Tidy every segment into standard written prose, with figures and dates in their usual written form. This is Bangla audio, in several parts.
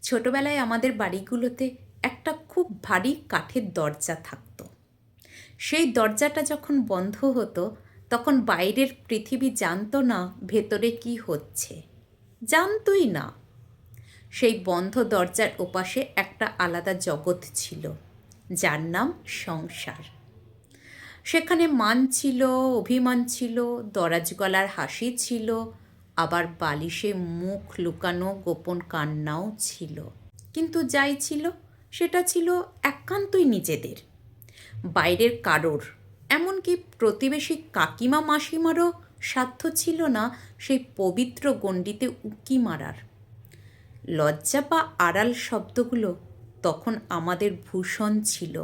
ছোটবেলায় আমাদের বাড়িগুলোতে একটা খুব ভারী কাঠের দরজা থাকতো। সেই দরজাটা যখন বন্ধ হতো তখন বাইরের পৃথিবী জানতো না ভেতরে কি হচ্ছে, জানতোই না। সেই বন্ধ দরজার ওপাশে একটা আলাদা জগৎ ছিল, যার নাম সংসার। সেখানে মান ছিল, অভিমান ছিল, দরাজ গলার হাসি ছিল, আবার বালিশে মুখ লুকানো গোপন কান্নাও ছিল। কিন্তু যাই ছিল সেটা ছিল একান্তই নিজেদের, বাইরের কারোর, এমনকি প্রতিবেশী কাকিমা মাসিমারও সাধ্য ছিল না সেই পবিত্র গণ্ডিতে উঁকি মারার। লজ্জা বা আড়াল শব্দগুলো তখন আমাদের ভূষণ ছিল,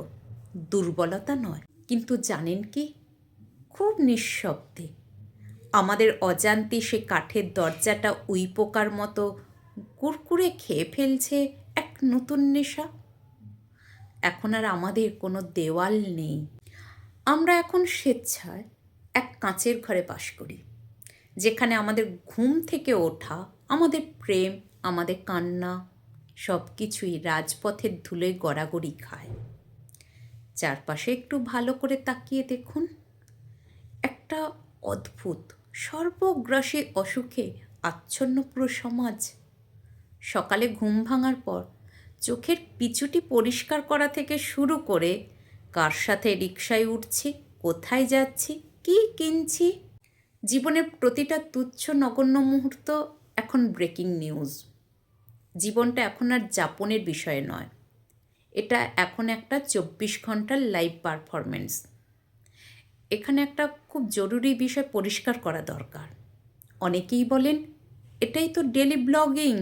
দুর্বলতা নয়। কিন্তু জানেন কি, খুব নিঃশব্দে আমাদের অজান্তে সে কাঠের দরজাটা উইপোকার মতো কুরকুরে খেয়ে ফেলছে এক নতুন নেশা। এখন আর আমাদের কোনো দেওয়াল নেই, আমরা এখন স্বেচ্ছায় এক কাঁচের ঘরে বাস করি, যেখানে আমাদের ঘুম থেকে ওঠা, আমাদের প্রেম, আমাদের কান্না সব কিছুই রাজপথের ধুলোয় গড়াগড়ি খায়। চারপাশে একটু ভালো করে তাকিয়ে দেখুন, একটা অদ্ভুত সর্বগ্রাসী অসুখে আচ্ছন্ন পুরো সমাজ। সকালে ঘুম ভাঙার পর চোখের পিছুটি পরিষ্কার করা থেকে শুরু করে কার সাথে রিকশায় উঠছি, কোথায় যাচ্ছি, কী কিনছি, জীবনের প্রতিটা তুচ্ছ নগণ্য মুহূর্ত এখন ব্রেকিং নিউজ। জীবনটা এখন আর যাপনের বিষয় নয়, এটা এখন একটা 24 ঘন্টার লাইভ পারফরমেন্স। এখানে একটা খুব জরুরি বিষয় পরিষ্কার করা দরকার। অনেকেই বলেন এটাই তো ডেলি ব্লগিং।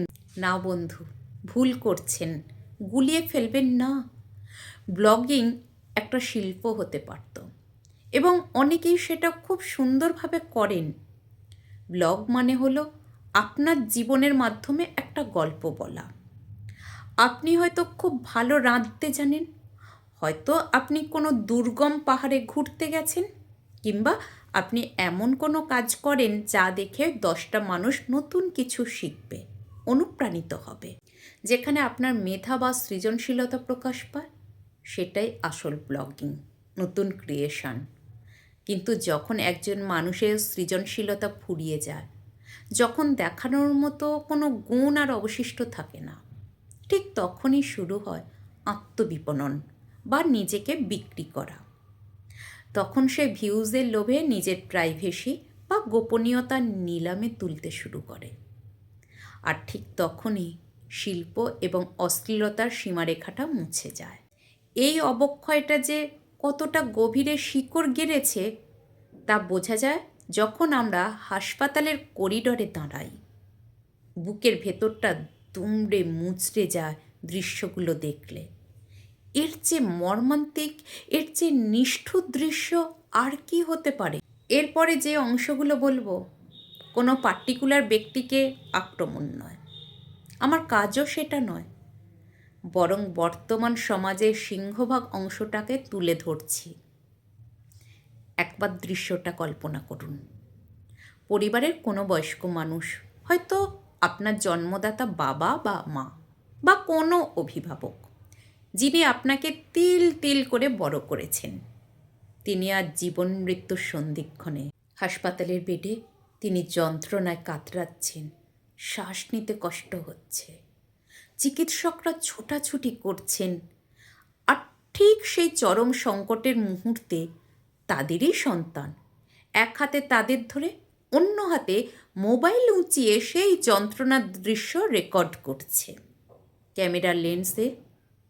না বন্ধু, ভুল করছেন, গুলিয়ে ফেলবেন না। ব্লগিং একটা শিল্প হতে পারত, এবং অনেকেই সেটা খুব সুন্দরভাবে করেন। ব্লগ মানে হলো আপনার জীবনের মাধ্যমে একটা গল্প বলা। আপনি হয়তো খুব ভালো রাঁধতে জানেন, হয়তো আপনি কোনো দুর্গম পাহাড়ে ঘুরতে গেছেন, কিংবা আপনি এমন কোনো কাজ করেন যা দেখে 10টা মানুষ নতুন কিছু শিখবে, অনুপ্রাণিত হবে। যেখানে আপনার মেধা বা সৃজনশীলতা প্রকাশ পায়, সেটাই আসল ব্লগিং, নতুন ক্রিয়েশন। কিন্তু যখন একজন মানুষের সৃজনশীলতা ফুরিয়ে যায়, যখন দেখানোর মতো কোনো গুণ আর অবশিষ্ট থাকে না, ঠিক তখনই শুরু হয় আত্মবিপণন বা নিজেকে বিক্রি করা। তখন সে ভিউজের লোভে নিজের প্রাইভেসি বা গোপনীয়তা নিলামে তুলতে শুরু করে। আর ঠিক তখনই শিল্প এবং অশ্লীলতার সীমারেখাটা মুছে যায়। এই অবক্ষয়টা যে কতটা গভীরে শিকড় গেড়েছে তা বোঝা যায় যখন আমরা হাসপাতালের করিডরে দাঁড়াই। বুকের ভেতরটা দুমড়ে মুচড়ে যায় দৃশ্যগুলো দেখলে। এর চেয়ে মর্মান্তিক, এর চেয়ে নিষ্ঠুর দৃশ্য আর কি হতে পারে? এরপরে যে অংশগুলো বলবো, কোনো পার্টিকুলার ব্যক্তিকে আক্রমণ নয়, আমার কাজও সেটা নয়, বরং বর্তমান সমাজের সিংহভাগ অংশটাকে তুলে ধরছি। একবার দৃশ্যটা কল্পনা করুন। পরিবারের কোনো বয়স্ক মানুষ, হয়তো আপনার জন্মদাতা বাবা বা মা বা কোনো অভিভাবক, যিনি আপনাকে তিল তিল করে বড় করেছেন, তিনি আজ জীবন মৃত্যুর সন্ধিক্ষণে। হাসপাতালের বেডে তিনি যন্ত্রণায় কাতরাচ্ছেন, শ্বাস নিতে কষ্ট হচ্ছে, চিকিৎসকরা ছোটাছুটি করছেন। আর ঠিক সেই চরম সংকটের মুহূর্তে তাদেরই সন্তান এক হাতে তাদের ধরে, অন্য হাতে মোবাইল উঁচিয়ে সেই যন্ত্রণার দৃশ্য রেকর্ড করছে। ক্যামেরার লেন্সে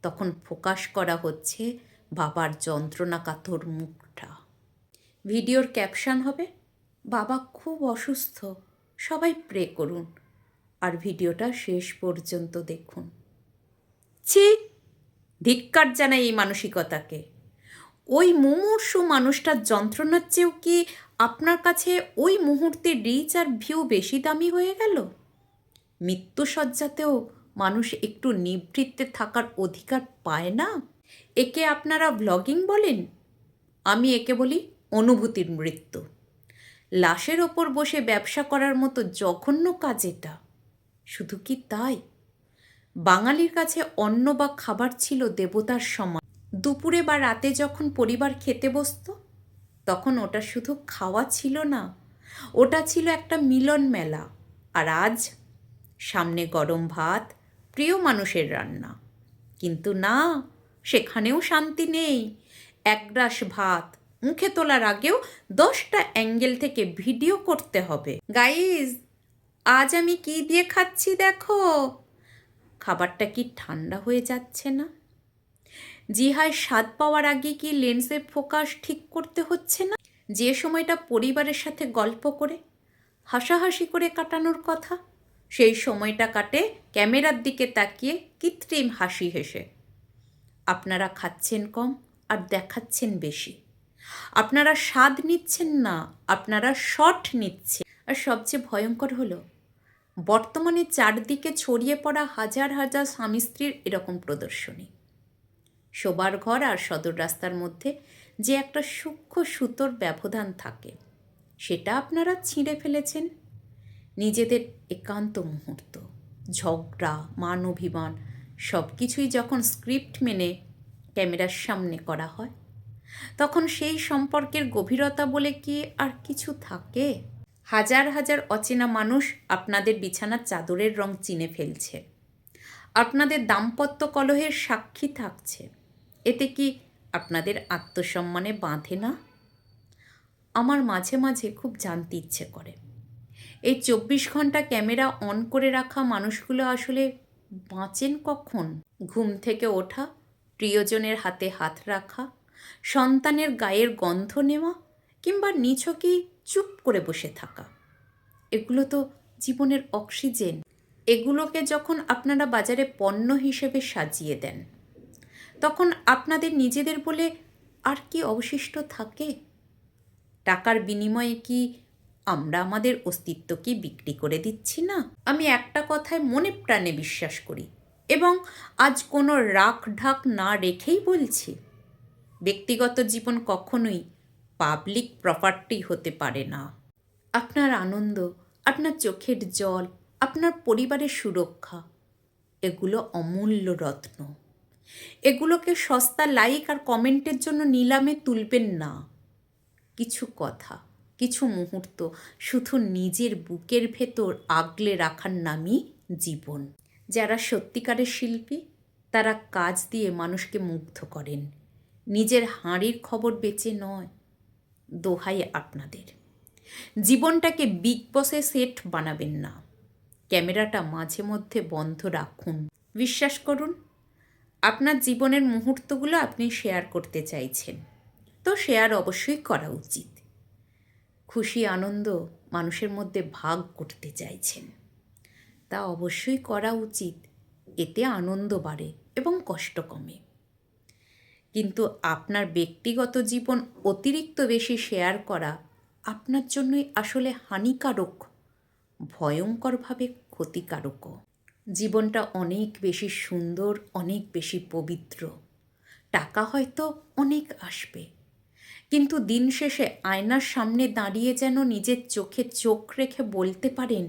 তখন ফোকাস করা হচ্ছে বাবার যন্ত্রণাকাতর মুখটা। ভিডিওর ক্যাপশন হবে, বাবা খুব অসুস্থ, সবাই প্রে করুন। আর ভিডিওটা শেষ পর্যন্ত দেখুন। ছি, ধিক্কার জানাই এই মানসিকতাকে। ওই মুমূর্ষু মানুষটার যন্ত্রণার চেয়েও কি আপনার কাছে ওই মুহূর্তে রিচ আর ভিউ বেশি দামি হয়ে গেল? মৃত্যুসজ্জাতেও মানুষ একটু নিভৃতে থাকার অধিকার পায় না? একে আপনারা ব্লগিং বলেন, আমি একে বলি অনুভূতির মৃত্যু। লাশের ওপর বসে ব্যবসা করার মতো জঘন্য কাজ এটা। শুধু কি তাই, বাঙালির কাছে অন্ন বা খাবার ছিল দেবতার সমান। দুপুরে বা রাতে যখন পরিবার খেতে বসতো, তখন ওটা শুধু খাওয়া ছিল না, ওটা ছিল একটা মিলন মেলা। আর আজ সামনে গরম ভাত, প্রিয় মানুষের রান্না, কিন্তু না, সেখানেও শান্তি নেই। এক গ্রাস ভাত মুখে তোলার আগেও 10টা অ্যাঙ্গেল থেকে ভিডিও করতে হবে। গাইজ, আজ আমি কি দিয়ে খাচ্ছি দেখো। খাবারটা কি ঠান্ডা হয়ে যাচ্ছে না? জিহায় স্বাদ পাওয়ার আগে কি লেন্সের ফোকাস ঠিক করতে হচ্ছে না? যে সময়টা পরিবারের সাথে গল্প করে হাসাহাসি করে কাটানোর কথা, সেই সময়টা কাটে ক্যামেরার দিকে তাকিয়ে কৃত্রিম হাসি হেসে। আপনারা খাচ্ছেন কম আর দেখাচ্ছেন বেশি। আপনারা স্বাদ নিচ্ছেন না, আপনারা শট নিচ্ছেন। আর সবচেয়ে ভয়ঙ্কর হলো, বর্তমানে চারদিকে ছড়িয়ে পড়া হাজার হাজার স্বামী স্ত্রীর এরকম প্রদর্শনী। শোবার ঘর আর সদর রাস্তার মধ্যে যে একটা সূক্ষ্ম সুতোর ব্যবধান থাকে, সেটা আপনারা ছিঁড়ে ফেলেছেন। নিজেদের একান্ত মুহূর্ত, ঝগড়া, মান অভিমান সব কিছুই যখন স্ক্রিপ্ট মেনে ক্যামেরার সামনে করা হয়, তখন সেই সম্পর্কের গভীরতা বলে কি আর কিছু থাকে? হাজার হাজার অচেনা মানুষ আপনাদের বিছানার চাদরের রং চিনে ফেলছে, আপনাদের দাম্পত্য কলহের সাক্ষী থাকছে। এতে কি আপনাদের আত্মসম্মানে বাঁধে না? আমার মাঝে মাঝে খুব জানতে ইচ্ছে করে, এই 24 ঘন্টা ক্যামেরা অন করে রাখা মানুষগুলো আসলে বাঁচেন কখন? ঘুম থেকে ওঠা, প্রিয়জনের হাতে হাত রাখা, সন্তানের গায়ের গন্ধ নেওয়া, কিংবা নিছকই চুপ করে বসে থাকা, এগুলো তো জীবনের অক্সিজেন। এগুলোকে যখন আপনারা বাজারে পণ্য হিসেবে সাজিয়ে দেন, তখন আপনাদের নিজেদের বলে আর কি অবশিষ্ট থাকে? টাকার বিনিময়ে কি আমরা আমাদের অস্তিত্বকে বিক্রি করে দিচ্ছি না? আমি একটা কথায় মনে প্রাণে বিশ্বাস করি, এবং আজ কোনো রাখ ঢাক না রেখেই বলছি, ব্যক্তিগত জীবন কখনোই পাবলিক প্রপার্টি হতে পারে না। আপনার আনন্দ, আপনার চোখের জল, আপনার পরিবারের সুরক্ষা, এগুলো অমূল্য রত্ন। এগুলোকে সস্তা লাইক আর কমেন্টের জন্য নিলামে তুলবেন না। কিছু কথা, কিছু মুহূর্ত শুধু নিজের বুকের ভেতর আগলে রাখার নামই জীবন। যারা সত্যিকারের শিল্পী, তারা কাজ দিয়ে মানুষকে মুগ্ধ করেন, নিজের হাঁড়ির খবর বেচে নয়। দোহাই আপনাদের, জীবনটাকে বিগ বসে সেট বানাবেন না। ক্যামেরাটা মাঝে মধ্যে বন্ধ রাখুন। বিশ্বাস করুন, আপনার জীবনের মুহূর্তগুলো আপনি শেয়ার করতে চাইছেন, তো শেয়ার অবশ্যই করা উচিত। খুশি আনন্দ মানুষের মধ্যে ভাগ করতে চাইছেন, তা অবশ্যই করা উচিত। এতে আনন্দ বাড়ে এবং কষ্ট কমে। কিন্তু আপনার ব্যক্তিগত জীবন অতিরিক্ত বেশি শেয়ার করা আপনার জন্যই আসলে হানিকারক, ভয়ঙ্করভাবে ক্ষতিকারকও। জীবনটা অনেক বেশি সুন্দর, অনেক বেশি পবিত্র। টাকা হয়তো অনেক আসবে, কিন্তু দিন শেষে আয়নার সামনে দাঁড়িয়ে যেন নিজের চোখে চোখ রেখে বলতে পারেন,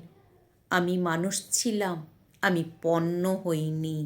আমি মানুষ ছিলাম, আমি পণ্য হইনি।